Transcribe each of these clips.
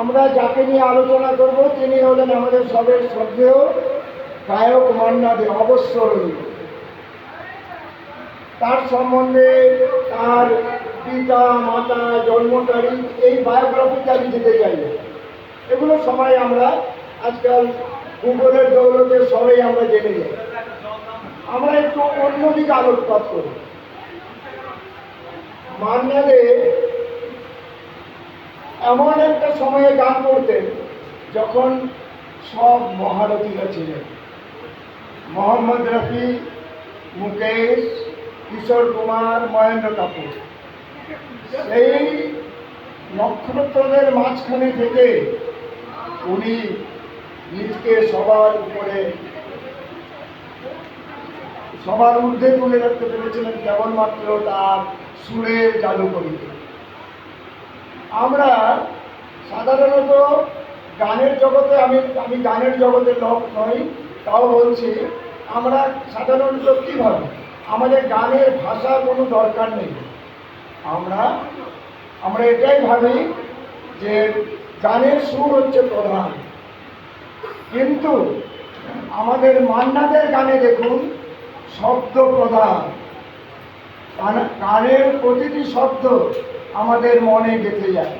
আমরা যাকে নিয়ে আলোচনা করব তিনি হলেন আমাদের সবের শ্রদ্ধেয় গায়ক মান্না দে। অবশ্যই তার সম্বন্ধে, তার পিতা মাতা জন্ম তারিখ, এই বায়োগ্রাফিতে আমি যেতে চাই না। এগুলো সবাই আমরা আজকাল গুগলের দৌলতে সবাই আমরা জেনে যাই। আমরা একটু অন্যদিকে আলোকপাত করি। মান্না দে এমন একটা সময়ে গান করতেন যখন সব মহারথীরা ছিলেন। মোহাম্মদ রফি, মুকেশ, কিশোর কুমার, মহেন্দ্র কাপুর। সেই নক্ষত্রদের মাঝখানে থেকে উনি নিজকে সবার উপরে, সবার ঊর্ধ্বে তুলে রাখতে পেরেছিলেন কেবলমাত্র তার সুরের জাদুকরিতে। আমরা সাধারণত গানের জগতে, আমি গানের জগতের লোক নই, তাও বলছি, আমরা সাধারণত কী ভাবি, আমাদের গানের ভাষার কোনো দরকার নেই। আমরা এটাই ভাবি যে গানের সুর হচ্ছে প্রধান। কিন্তু আমাদের মান্নাদের গানে দেখুন শব্দ প্রধান। গানের প্রতিটি শব্দ আমাদের মনে গেঁথে যায়,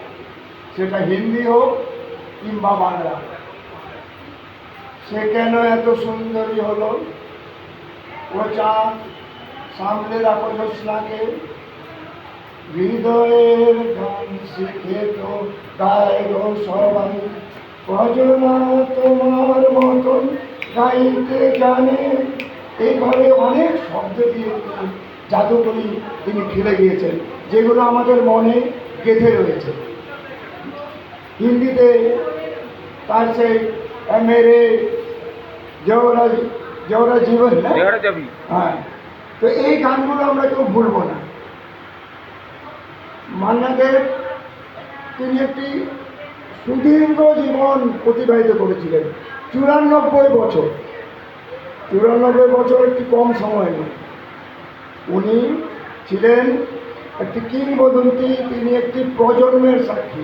সেটা হিন্দি হোক কিংবা বাংলা। সে কেন এত সুন্দরী হলো, ও চাঁদ সামলে রাখো জ্যোৎস্নাকে, হৃদয়ের গান শিখে তো গায় গো সবাই, কজনা তোমার মতন গাইতে জানে। এইভাবে অনেক শব্দ দিয়ে জাদুকরি তিনি ফিরে গিয়েছেন, যেগুলো আমাদের মনে গেঁথে রয়েছে। হিন্দিতে তার সেই মেরে জওরা জীবন, হ্যাঁ, তো এই গানগুলো আমরা কেউ ভুলব না। মান্না দে তিনি একটি সুদীর্ঘ জীবন অতিবাহিত করেছিলেন, 94 বছর। 94 বছর একটি কম সময় নয়। উনি ছিলেন একটি কিংবদন্তি, তিনি একটি প্রজন্মের সাক্ষী।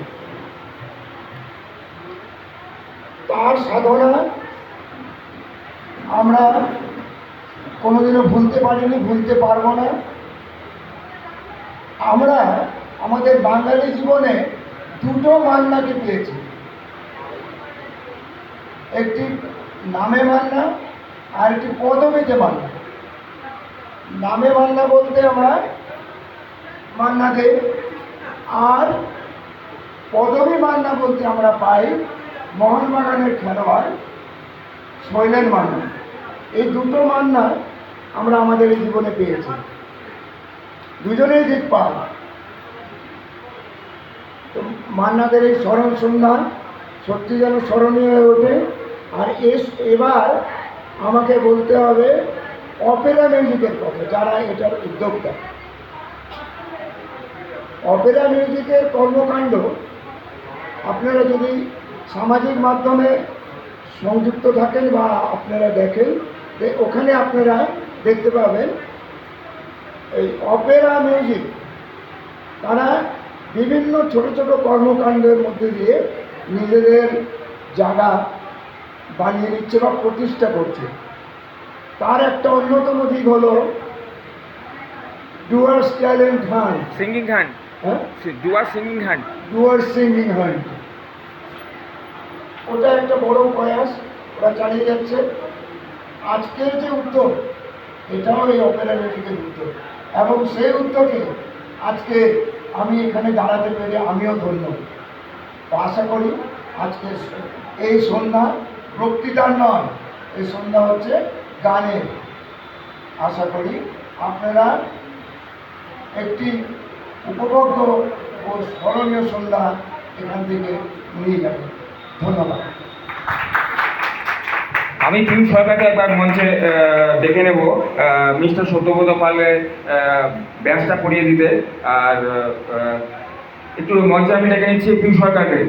তার সাধনা আমরা কোনোদিনও ভুলতে পারিনি, ভুলতে পারবো না। আমরা আমাদের বাঙালি জীবনে দুটো মান্নাকে পেয়েছি, একটি নামে মান্না আর একটি পদবীতে মান্না। নামে মান্না বলতে আমরা মান্না দে, আর পদবী মান্না বলতে আমরা পাই মোহনবাগানের খেলোয়াড় শৈলেন মান্না। এই দুটো মান্না আমরা আমাদের এই জীবনে পেয়েছি, দুজনেই দিকপাল। তো মান্নাদের এই স্মরণ সন্ধ্যা সত্যি যেন স্মরণীয় হয়ে ওঠে। আর এবার আমাকে বলতে হবে অপেরা মিউজিকের কথা, যারা এটার উদ্যোক্তা। অপেরা মিউজিকের কর্মকাণ্ড আপনারা যদি সামাজিক মাধ্যমে সংযুক্ত থাকেন বা আপনারা দেখেন, ওখানে আপনারা দেখতে পাবেন এই অপেরা মিউজিক তারা বিভিন্ন ছোট ছোট কর্মকাণ্ডের মধ্যে দিয়ে নিজেদের জায়গা বানিয়ে নিচ্ছে বা প্রতিষ্ঠা করছে। তার একটা অন্যতম দিক হলো Dooars talent hunt, singing hand, হ্যাঁ, Dooars singing hand, Dooars singing hunt. ওটা একটা বড় প্রয়াস, ওরা চালিয়ে যাচ্ছে। আজকের যে উদ্যোগ, এটাও এই অপেরা মিউজিকের উদ্যোগ, এবং সেই উদ্যোগে আজকে আমি এখানে দাঁড়াতে পেরে আমিও ধন্য। তো আশা করি আজকে এই সন্ধ্যা বক্তৃতার নয়, এই সন্ধ্যা হচ্ছে গানের। আশা করি আপনারা একটি উপভোগ্য ও স্মরণীয় সন্ধ্যা এখান থেকে নিয়ে যাবেন। ধন্যবাদ। আমি পিউ সরকারকে একবার মঞ্চে ডেকে নেব, মিস্টার সত্যব্রত পালের ব্যাচটা পড়িয়ে দিতে। আর একটু মঞ্চে আমি ডেকে নিচ্ছি পিউ সরকারকে।